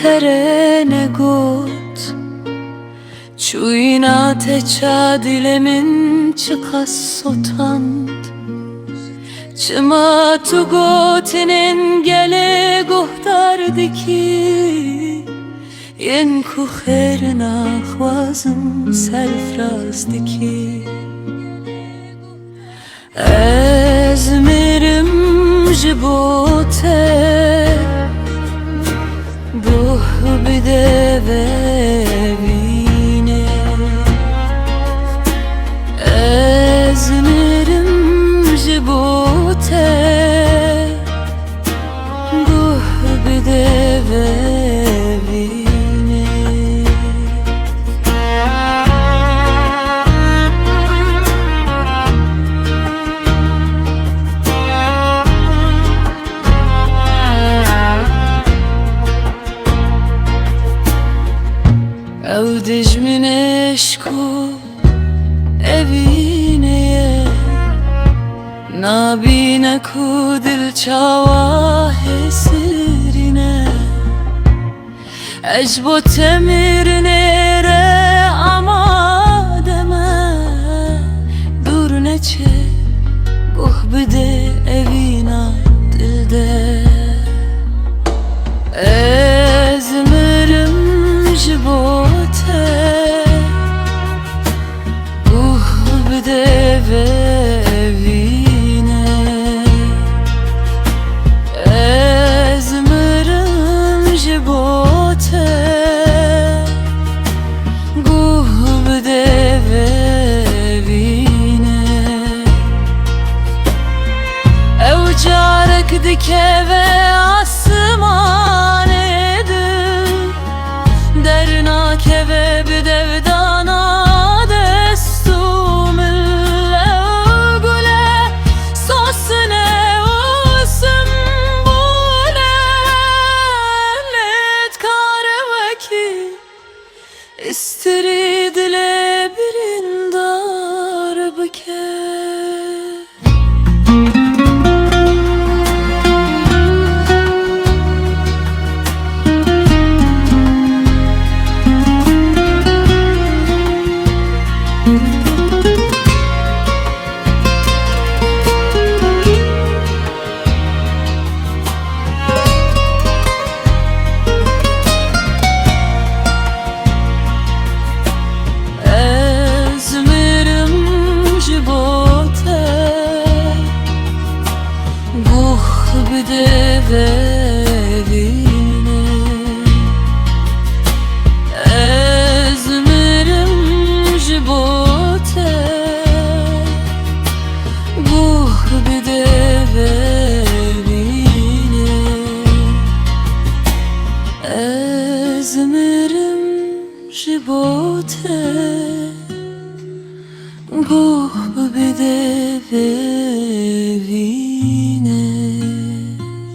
ترى قوت چوینا تچا دلمن چقas sotand چما تو گوتنن گله گهدارdı ki yen ku خیرنا خوازم سرفرازdı ki از میرم جبوته بوه بده و بینه از میرم جبوته بوه بده و بینه او دجمن عشقو evine nabine ku dil çava hesirine ecbo temirine re ama deme dur neçe buh bide evina dilde ezmirim jibote buh bide ve dike ve asman edin dernake ve bidevdana destum gule sosne usum bule net karvaki istiri dile birindar bike bide verine ezmerim jibote buh bide verine ezmerim jibote buh bide verine